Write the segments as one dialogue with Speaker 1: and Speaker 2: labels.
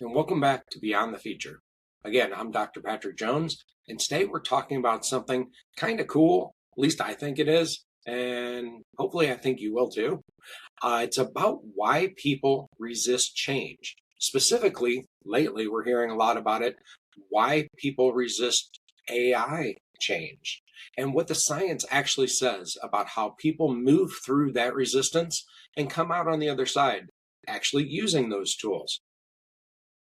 Speaker 1: And welcome back to Beyond the Feature. Again, I'm Dr. Patrick Jones, and today we're talking about something kind of cool, at least I think it is, and hopefully I think you will too. It's about why people resist change. Specifically, lately we're hearing a lot about it, why people resist AI change, and what the science actually says about how people move through that resistance and come out on the other side, actually using those tools.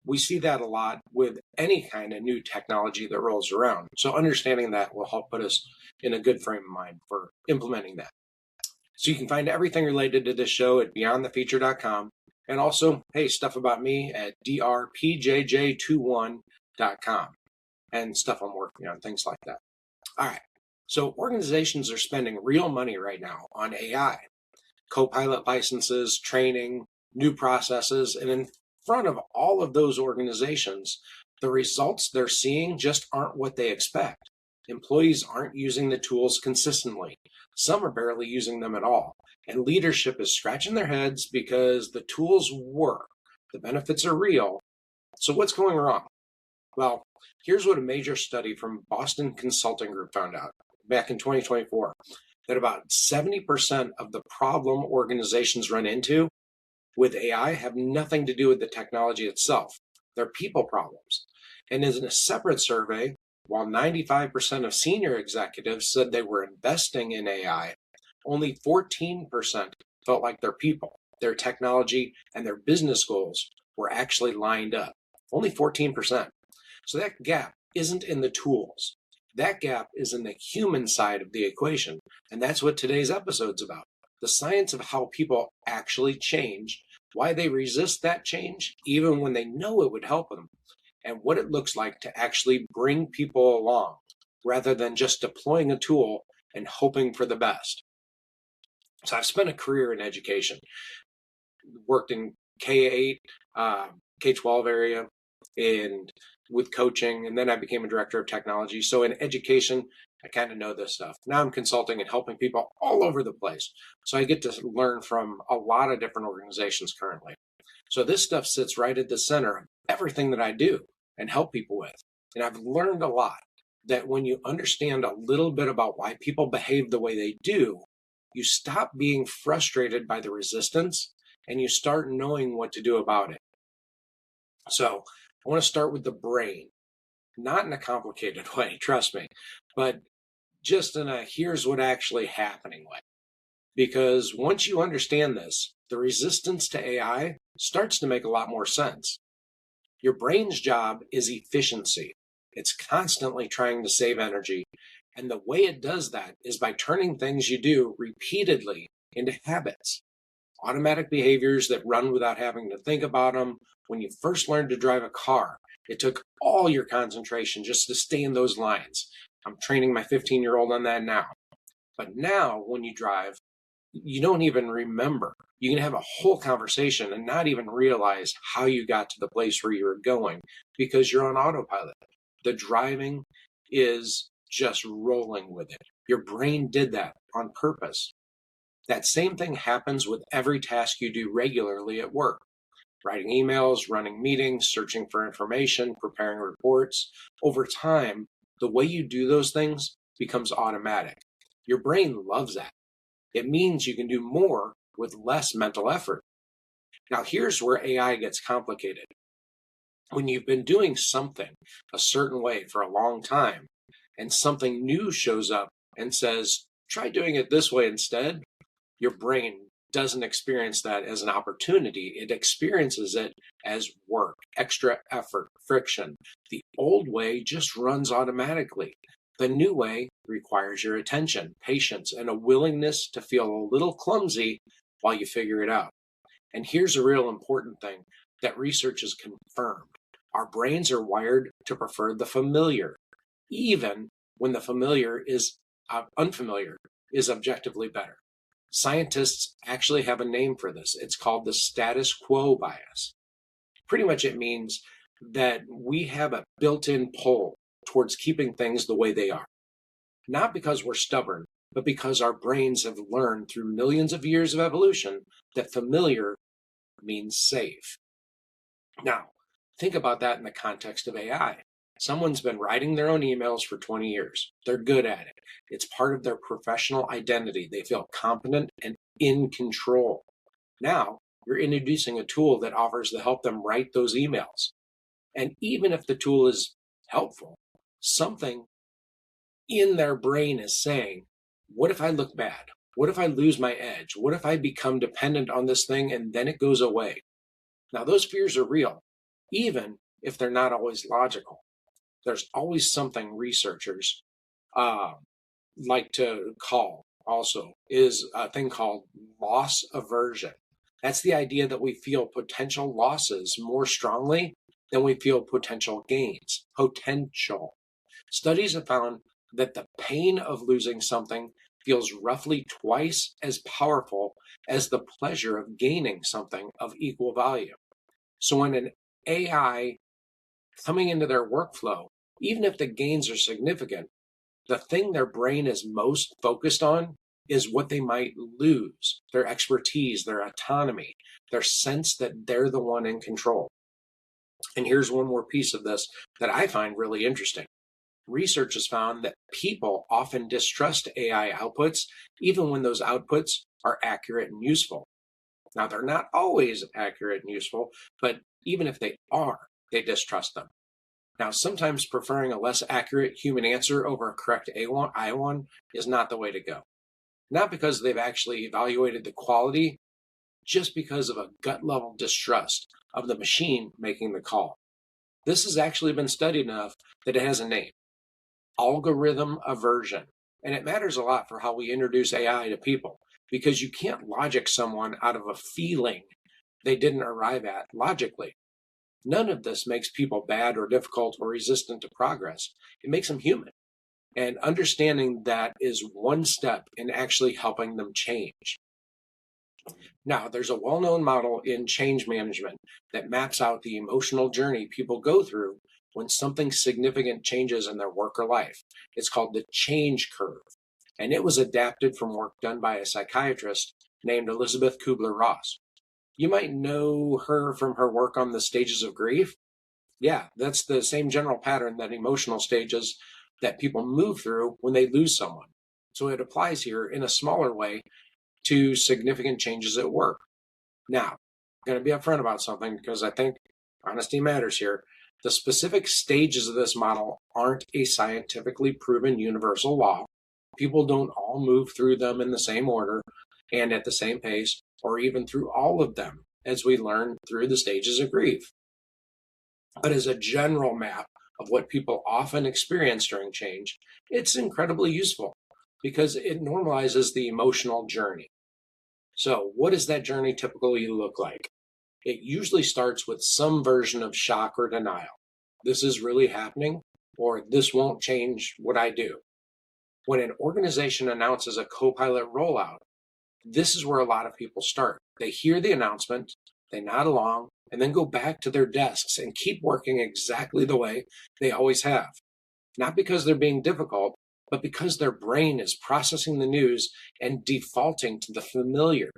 Speaker 1: We see that a lot with any kind of new technology that rolls around. So understanding that will help put us in a good frame of mind for implementing that. So you can find everything related to this show at beyondthefeature.com. And also, hey, stuff about me at drpjj21.com and stuff I'm working on, things like that. All right. So organizations are spending real money right now on AI, Copilot licenses, training, new processes, and in front of all of those organizations, the results they're seeing just aren't what they expect. Employees aren't using the tools consistently. Some are barely using them at all. And leadership is scratching their heads because the tools work. The benefits are real. So what's going wrong? Well, here's what a major study from Boston Consulting Group found out back in 2024, that about 70% of the problem organizations run into with AI have nothing to do with the technology itself. They're people problems. And in a separate survey, while 95% of senior executives said they were investing in AI, only 14% felt like their people, their technology, and their business goals were actually lined up. Only 14%. So that gap isn't in the tools. That gap is in the human side of the equation. And that's what today's episode's about. The science of how people actually change, why they resist that change, even when they know it would help them, and what it looks like to actually bring people along rather than just deploying a tool and hoping for the best. So I've spent a career in education, worked in K-8, K-12 area, and with coaching, and then I became a director of technology. So in education, I kind of know this stuff. Now I'm consulting and helping people all over the place. So I get to learn from a lot of different organizations currently. So this stuff sits right at the center of everything that I do and help people with. And I've learned a lot that when you understand a little bit about why people behave the way they do, you stop being frustrated by the resistance and you start knowing what to do about it. So I want to start with the brain, not in a complicated way, trust me, but just in a here's what actually happening way. Because once you understand this, the resistance to AI starts to make a lot more sense. Your brain's job is efficiency. It's constantly trying to save energy. And the way it does that is by turning things you do repeatedly into habits. Automatic behaviors that run without having to think about them. When you first learned to drive a car, it took all your concentration just to stay in those lines. I'm training my 15-year-old on that now. But now when you drive, you don't even remember. You can have a whole conversation and not even realize how you got to the place where you were going because you're on autopilot. The driving is just rolling with it. Your brain did that on purpose. That same thing happens with every task you do regularly at work. Writing emails, running meetings, searching for information, preparing reports. Over time, the way you do those things becomes automatic. Your brain loves that. It means you can do more with less mental effort. Now, here's where AI gets complicated. When you've been doing something a certain way for a long time, and something new shows up and says, try doing it this way instead, your brain doesn't experience that as an opportunity. It experiences it as work, extra effort, friction. The old way just runs automatically. The new way requires your attention, patience, and a willingness to feel a little clumsy while you figure it out. And here's a real important thing that research has confirmed. Our brains are wired to prefer the familiar, even when the familiar is unfamiliar is objectively better. Scientists actually have a name for this. It's called the status quo bias. Pretty much it means that we have a built-in pull towards keeping things the way they are. Not because we're stubborn, but because our brains have learned through millions of years of evolution that familiar means safe. Now, Think about that in the context of AI. Someone's been writing their own emails for 20 years. They're good at it. It's part of their professional identity. They feel competent and in control. Now, you're introducing a tool that offers to help them write those emails. And even if the tool is helpful, something in their brain is saying, what if I look bad? What if I lose my edge? What if I become dependent on this thing and then it goes away? Now, those fears are real, even if they're not always logical. There's always something researchers uh, like to call also is a thing called loss aversion. That's the idea that we feel potential losses more strongly than we feel potential gains. Potential. Studies have found that the pain of losing something feels roughly twice as powerful as the pleasure of gaining something of equal value. So when an AI coming into their workflow, even if the gains are significant, the thing their brain is most focused on is what they might lose, their expertise, their autonomy, their sense that they're the one in control. And here's one more piece of this that I find really interesting. Research has found that people often distrust AI outputs, even when those outputs are accurate and useful. Now, they're not always accurate and useful, but even if they are, they distrust them. Now, sometimes preferring a less accurate human answer over a correct AI one is not the way to go. Not because they've actually evaluated the quality, just because of a gut level distrust of the machine making the call. This has actually been studied enough that it has a name: algorithm aversion. And it matters a lot for how we introduce AI to people, because you can't logic someone out of a feeling they didn't arrive at logically. None of this makes people bad or difficult or resistant to progress. It makes them human. And understanding that is one step in actually helping them change. Now, there's a well-known model in change management that maps out the emotional journey people go through when something significant changes in their work or life. It's called the change curve. And it was adapted from work done by a psychiatrist named Elizabeth Kubler-Ross. You might know her from her work on the stages of grief. Yeah, that's the same general pattern that emotional stages that people move through when they lose someone. So it applies here in a smaller way to significant changes at work. Now, I'm going to be upfront about something because I think honesty matters here. The specific stages of this model aren't a scientifically proven universal law. People don't all move through them in the same order and at the same pace, or even through all of them, as we learn through the stages of grief. But as a general map of what people often experience during change, it's incredibly useful because it normalizes the emotional journey. So, what does that journey typically look like? It usually starts with some version of shock or denial. This is really happening, or this won't change what I do. When an organization announces a Copilot rollout, this is where a lot of people start. They hear the announcement, they nod along, and then go back to their desks and keep working exactly the way they always have. Not because they're being difficult, but because their brain is processing the news and defaulting to the familiar.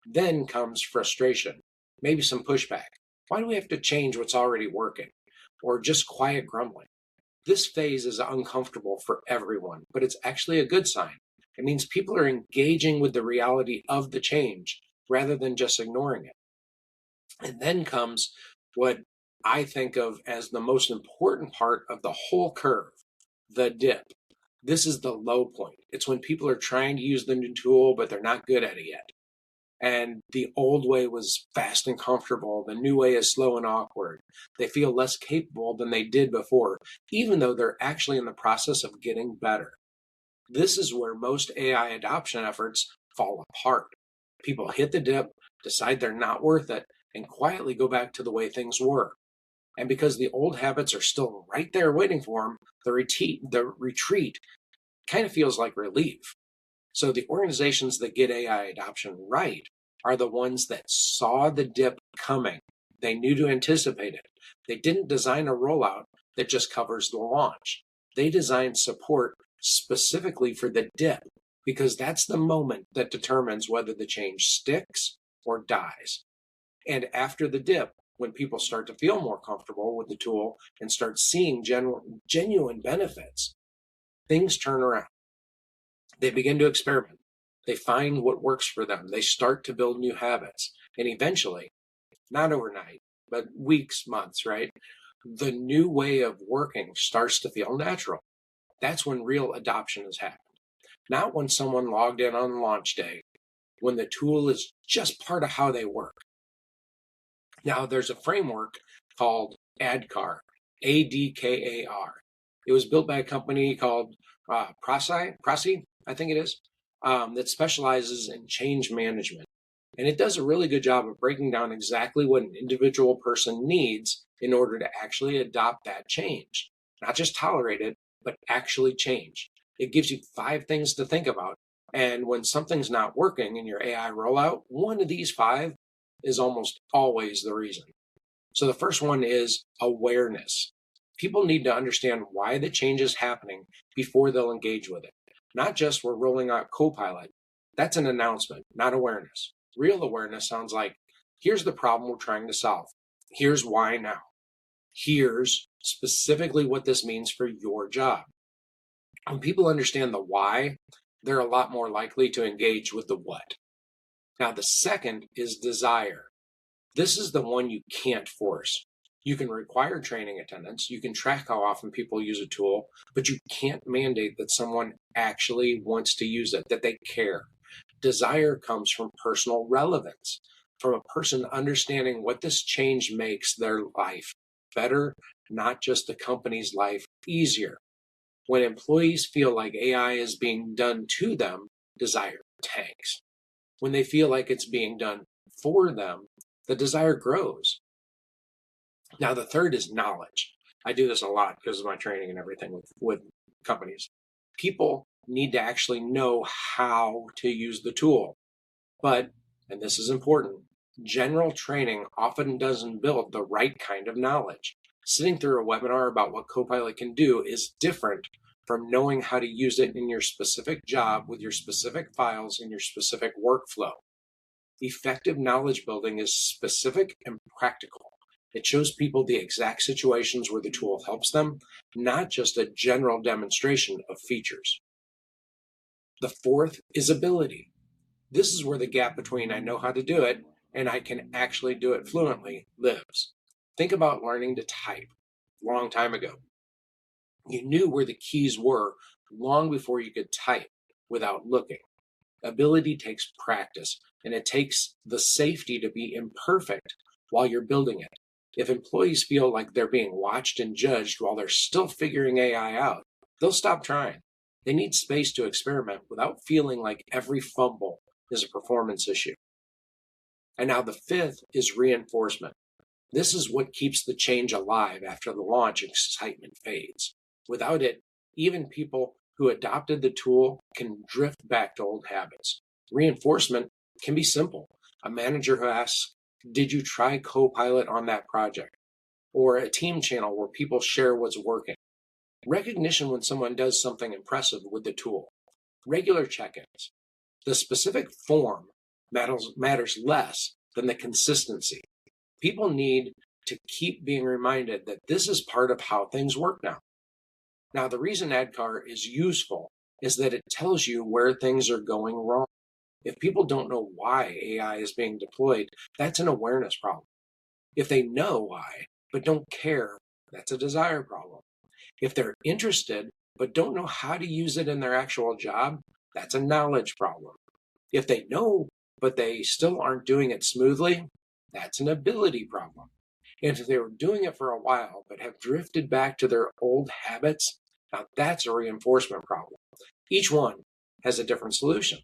Speaker 1: Then comes frustration, maybe some pushback. Why do we have to change what's already working? Or just quiet grumbling. This phase is uncomfortable for everyone, but it's actually a good sign. It means people are engaging with the reality of the change rather than just ignoring it. And then comes what I think of as the most important part of the whole curve, the dip. This is the low point. It's when people are trying to use the new tool, but they're not good at it yet. And the old way was fast and comfortable. The new way is slow and awkward. They feel less capable than they did before, even though they're actually in the process of getting better. This is where most AI adoption efforts fall apart. People hit the dip, decide they're not worth it, and quietly go back to the way things were. And because the old habits are still right there waiting for them, the retreat kind of feels like relief. So the organizations that get AI adoption right are the ones that saw the dip coming. They knew to anticipate it. They didn't design a rollout that just covers the launch. They designed support specifically for the dip, because that's the moment that determines whether the change sticks or dies. And after the dip, When people start to feel more comfortable with the tool and start seeing genuine benefits, things turn around. They begin to experiment. They find what works for them. They start to build new habits. And eventually, not overnight, but weeks, months, right? The new way of working starts to feel natural. That's when real adoption has happened. Not when someone logged in on launch day, when the tool is just part of how they work. Now, there's a framework called ADKAR, ADKAR. It was built by a company called Prasi, I think it is, that specializes in change management. And it does a really good job of breaking down exactly what an individual person needs in order to actually adopt that change. Not just tolerate it, but actually change. It gives you 5 things to think about. And when something's not working in your AI rollout, one of these 5 is almost always the reason. So the first one is awareness. People need to understand why the change is happening before they'll engage with it. Not just we're rolling out Copilot. That's an announcement, not awareness. Real awareness sounds like, here's the problem we're trying to solve. Here's why now. Here's specifically what this means for your job. When people understand the why, they're a lot more likely to engage with the what. Now, the second is desire. This is the one you can't force. You can require training attendance. You can track how often people use a tool, but you can't mandate that someone actually wants to use it, that they care. Desire comes from personal relevance, from a person understanding what this change makes their life better, not just the company's life easier. When employees feel like AI is being done to them, desire tanks. When they feel like it's being done for them, the desire grows. Now, the third is knowledge. I do this a lot because of my training and everything with companies. People need to actually know how to use the tool. But, and this is important, general training often doesn't build the right kind of knowledge. Sitting through a webinar about what Copilot can do is different from knowing how to use it in your specific job with your specific files and your specific workflow. Effective knowledge building is specific and practical. It shows people the exact situations where the tool helps them, not just a general demonstration of features. The fourth is ability. This is where the gap between I know how to do it and I can actually do it fluently lives. Think about learning to type a long time ago. You knew where the keys were long before you could type without looking. Ability takes practice, and it takes the safety to be imperfect while you're building it. If employees feel like they're being watched and judged while they're still figuring AI out, they'll stop trying. They need space to experiment without feeling like every fumble is a performance issue. And now the fifth is reinforcement. This is what keeps the change alive after the launch excitement fades. Without it, even people who adopted the tool can drift back to old habits. Reinforcement can be simple. A manager who asks, did you try Copilot on that project? Or a team channel where people share what's working. Recognition when someone does something impressive with the tool. Regular check-ins. The specific form matters less than the consistency. People need to keep being reminded that this is part of how things work now. Now, the reason ADKAR is useful is that it tells you where things are going wrong. If people don't know why AI is being deployed, that's an awareness problem. If they know why, but don't care, that's a desire problem. If they're interested, but don't know how to use it in their actual job, that's a knowledge problem. If they know, but they still aren't doing it smoothly, that's an ability problem. And if they were doing it for a while, but have drifted back to their old habits, now that's a reinforcement problem. Each one has a different solution.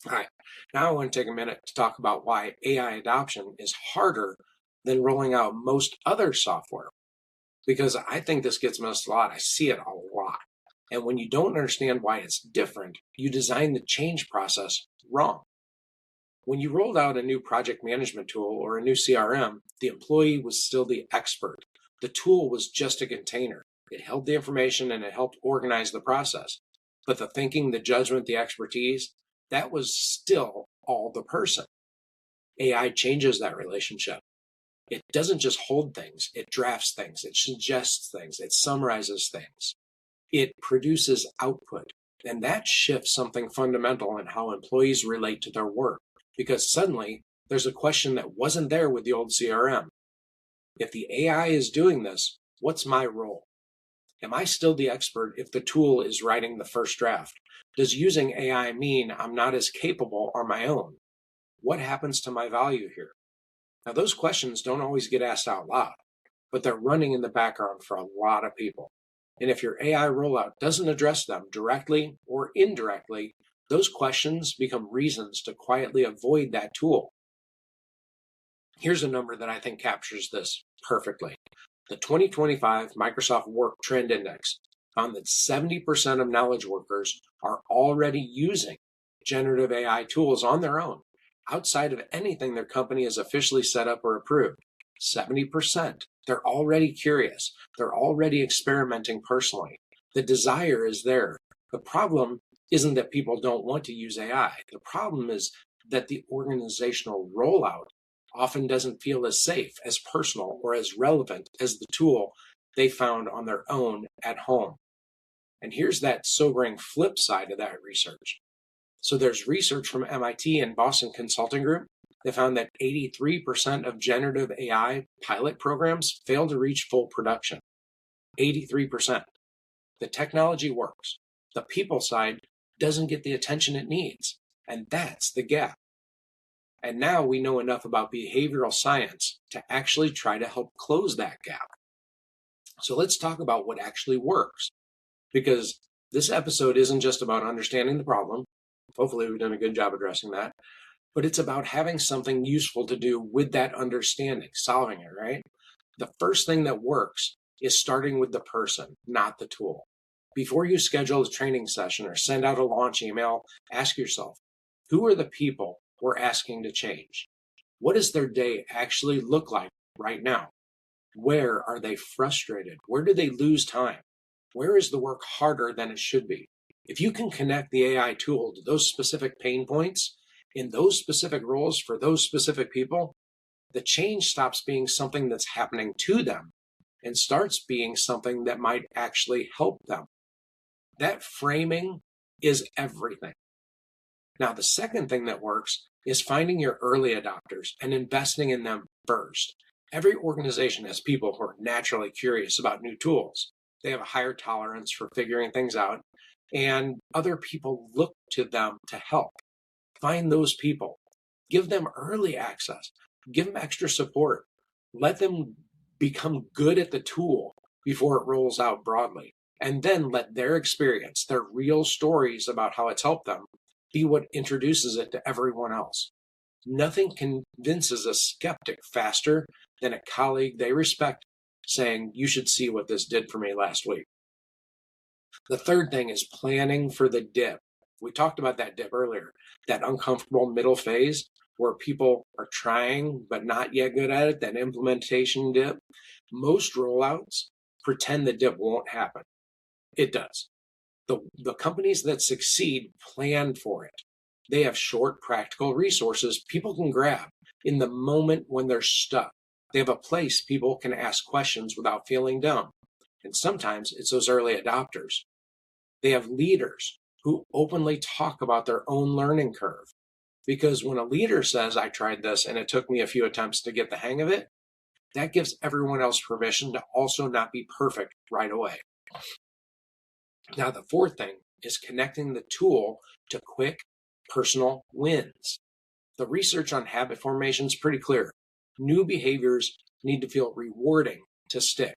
Speaker 1: All right, now I want to take a minute to talk about why AI adoption is harder than rolling out most other software. Because I think this gets missed a lot. I see it a lot. And when you don't understand why it's different, you design the change process wrong. When you rolled out a new project management tool or a new CRM, the employee was still the expert. The tool was just a container. It held the information and it helped organize the process. But the thinking, the judgment, the expertise, that was still all the person. AI changes that relationship. It doesn't just hold things, it drafts things, it suggests things, it summarizes things, it produces output. And that shifts something fundamental in how employees relate to their work, because suddenly there's a question that wasn't there with the old CRM. If the AI is doing this, what's my role? Am I still the expert if the tool is writing the first draft? Does using AI mean I'm not as capable on my own? What happens to my value here? Now, those questions don't always get asked out loud, but they're running in the background for a lot of people. And if your AI rollout doesn't address them directly or indirectly, those questions become reasons to quietly avoid that tool. Here's a number that I think captures this perfectly. The 2025 Microsoft Work Trend Index found that 70% of knowledge workers are already using generative AI tools on their own, outside of anything their company has officially set up or approved. 70%. They're already curious. They're already experimenting personally. The desire is there. The problem isn't that people don't want to use AI. The problem is that the organizational rollout often doesn't feel as safe, as personal, or as relevant as the tool they found on their own at home. And here's that sobering flip side of that research. So there's research from MIT and Boston Consulting Group that found that 83% of generative AI pilot programs fail to reach full production. 83%. The technology works. The people side doesn't get the attention it needs. And that's the gap. And now we know enough about behavioral science to actually try to help close that gap. So let's talk about what actually works, because this episode isn't just about understanding the problem. Hopefully we've done a good job addressing that, but it's about having something useful to do with that understanding, solving it, right? The first thing that works is starting with the person, not the tool. Before you schedule a training session or send out a launch email, ask yourself, who are the people we're asking to change? What does their day actually look like right now? Where are they frustrated? Where do they lose time? Where is the work harder than it should be? If you can connect the AI tool to those specific pain points in those specific roles for those specific people, the change stops being something that's happening to them and starts being something that might actually help them. That framing is everything. Now, the second thing that works is finding your early adopters and investing in them first. Every organization has people who are naturally curious about new tools. They have a higher tolerance for figuring things out, and other people look to them to help. Find those people. Give them early access. Give them extra support. Let them become good at the tool before it rolls out broadly. And then let their experience, their real stories about how it's helped them, be what introduces it to everyone else. Nothing convinces a skeptic faster than a colleague they respect saying, you should see what this did for me last week. The third thing is planning for the dip. We talked about that dip earlier, that uncomfortable middle phase where people are trying but not yet good at it, that implementation dip. Most rollouts pretend the dip won't happen. It does. The companies that succeed plan for it. They have short, practical resources people can grab in the moment when they're stuck. They have a place people can ask questions without feeling dumb. And sometimes it's those early adopters. They have leaders who openly talk about their own learning curve. Because when a leader says, I tried this and it took me a few attempts to get the hang of it, that gives everyone else permission to also not be perfect right away. Now, the fourth thing is connecting the tool to quick personal wins. The research on habit formation is pretty clear. New behaviors need to feel rewarding to stick.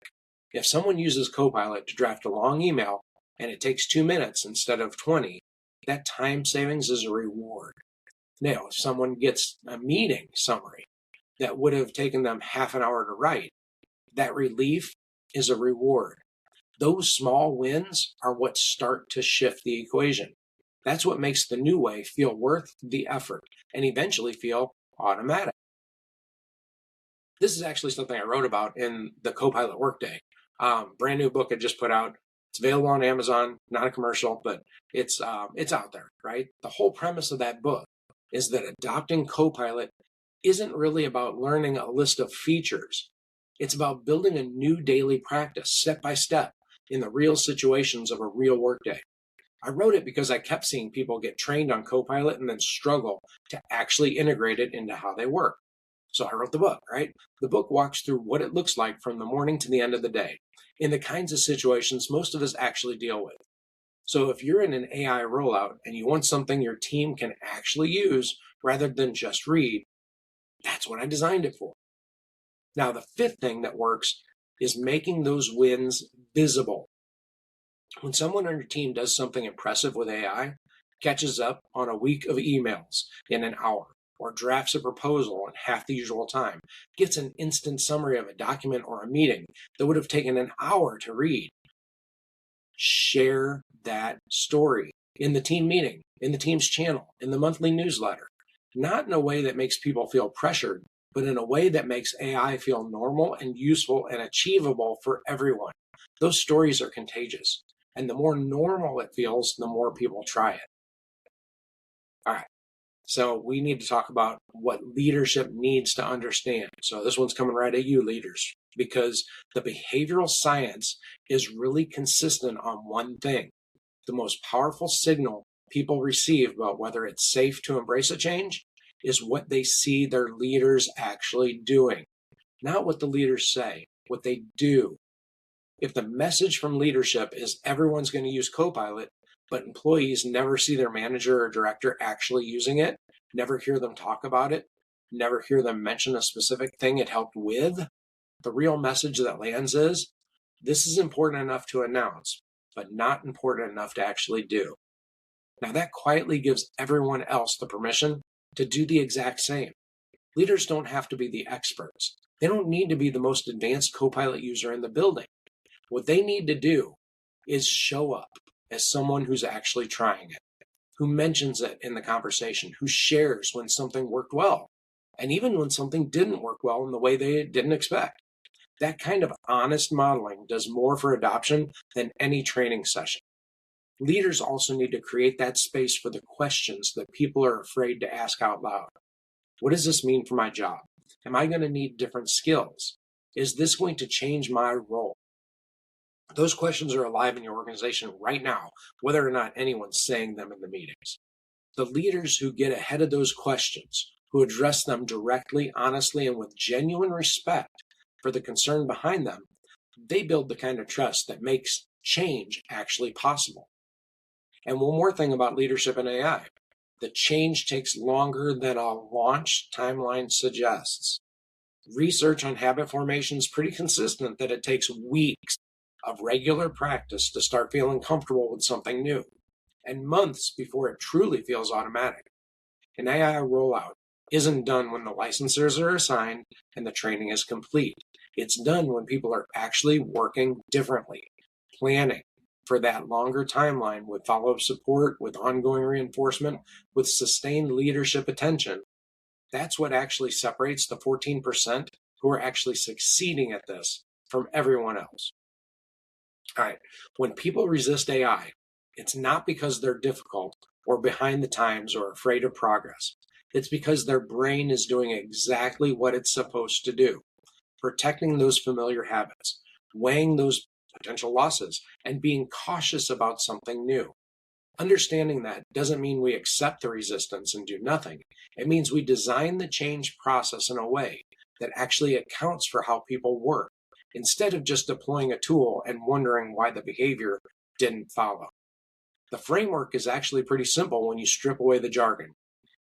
Speaker 1: If someone uses Copilot to draft a long email and it takes 2 minutes instead of 20, that time savings is a reward. Now, if someone gets a meeting summary that would have taken them half an hour to write, that relief is a reward. Those small wins are what start to shift the equation. That's what makes the new way feel worth the effort and eventually feel automatic. This is actually something I wrote about in the Copilot Workday. Brand new book I just put out. It's available on Amazon, not a commercial, but it's out there, right? The whole premise of that book is that adopting Copilot isn't really about learning a list of features. It's about building a new daily practice, step by step, in the real situations of a real workday. I wrote it because I kept seeing people get trained on Copilot and then struggle to actually integrate it into how they work. So I wrote the book, right? The book walks through what it looks like from the morning to the end of the day in the kinds of situations most of us actually deal with. So if you're in an AI rollout and you want something your team can actually use rather than just read, that's what I designed it for. Now, the fifth thing that works is making those wins visible. When someone on your team does something impressive with AI, catches up on a week of emails in an hour, or drafts a proposal in half the usual time, gets an instant summary of a document or a meeting that would have taken an hour to read, share that story in the team meeting, in the team's channel, in the monthly newsletter, not in a way that makes people feel pressured, but in a way that makes AI feel normal and useful and achievable for everyone. Those stories are contagious. And the more normal it feels, the more people try it. All right. So we need to talk about what leadership needs to understand. So this one's coming right at you, leaders, because the behavioral science is really consistent on one thing. The most powerful signal people receive about whether it's safe to embrace a change is what they see their leaders actually doing, not what the leaders say, what they do. If the message from leadership is everyone's going to use Copilot, but employees never see their manager or director actually using it, never hear them talk about it, never hear them mention a specific thing it helped with, the real message that lands is, this is important enough to announce, but not important enough to actually do. Now that quietly gives everyone else the permission to do the exact same. Leaders don't have to be the experts. They don't need to be the most advanced Copilot user in the building. What they need to do is show up as someone who's actually trying it, who mentions it in the conversation, who shares when something worked well, and even when something didn't work well in the way they didn't expect. That kind of honest modeling does more for adoption than any training session. Leaders also need to create that space for the questions that people are afraid to ask out loud. What does this mean for my job? Am I going to need different skills? Is this going to change my role? Those questions are alive in your organization right now, whether or not anyone's saying them in the meetings. The leaders who get ahead of those questions, who address them directly, honestly, and with genuine respect for the concern behind them, they build the kind of trust that makes change actually possible. And one more thing about leadership in AI. The change takes longer than a launch timeline suggests. Research on habit formation is pretty consistent that it takes weeks of regular practice to start feeling comfortable with something new, and months before it truly feels automatic. An AI rollout isn't done when the licensors are assigned and the training is complete. It's done when people are actually working differently, planning for that longer timeline with follow-up support, with ongoing reinforcement, with sustained leadership attention. That's what actually separates the 14% who are actually succeeding at this from everyone else. All right, when people resist AI, it's not because they're difficult or behind the times or afraid of progress. It's because their brain is doing exactly what it's supposed to do, protecting those familiar habits, weighing those potential losses, and being cautious about something new. Understanding that doesn't mean we accept the resistance and do nothing. It means we design the change process in a way that actually accounts for how people work, instead of just deploying a tool and wondering why the behavior didn't follow. The framework is actually pretty simple when you strip away the jargon.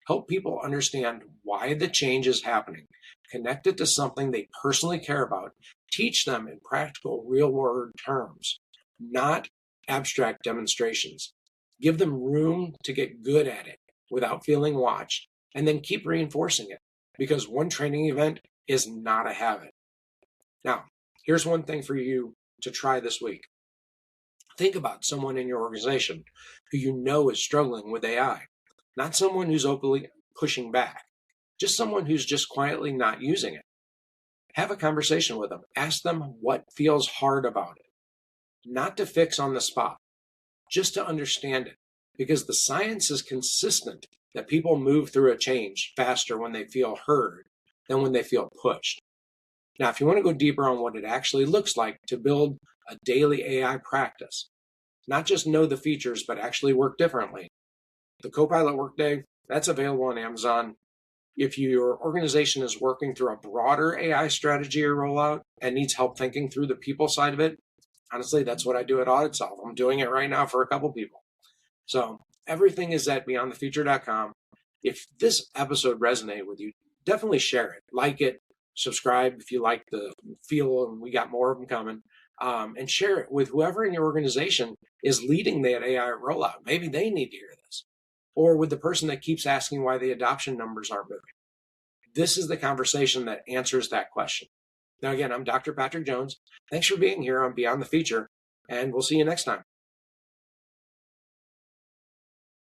Speaker 1: Help people understand why the change is happening. Connect it to something they personally care about. Teach them in practical, real-world terms, not abstract demonstrations. Give them room to get good at it without feeling watched, and then keep reinforcing it, because one training event is not a habit. Now, here's one thing for you to try this week. Think about someone in your organization who you know is struggling with AI, not someone who's openly pushing back, just someone who's just quietly not using it. Have a conversation with them. Ask them what feels hard about it, not to fix on the spot, just to understand it, because the science is consistent that people move through a change faster when they feel heard than when they feel pushed. Now, if you want to go deeper on what it actually looks like to build a daily AI practice, not just know the features, but actually work differently, the Copilot Workday, that's available on Amazon. If your organization is working through a broader AI strategy or rollout and needs help thinking through the people side of it, honestly, that's what I do at AuditSolve. I'm doing it right now for a couple people. So everything is at beyondthefuture.com. If this episode resonated with you, definitely share it, like it, subscribe if you like the feel, and we got more of them coming. And share it with whoever in your organization is leading that AI rollout. Maybe they need to hear this. Or with the person that keeps asking why the adoption numbers aren't moving. This is the conversation that answers that question. Now, again, I'm Dr. Patrick Jones. Thanks for being here on Beyond the Feature, and we'll see you next time.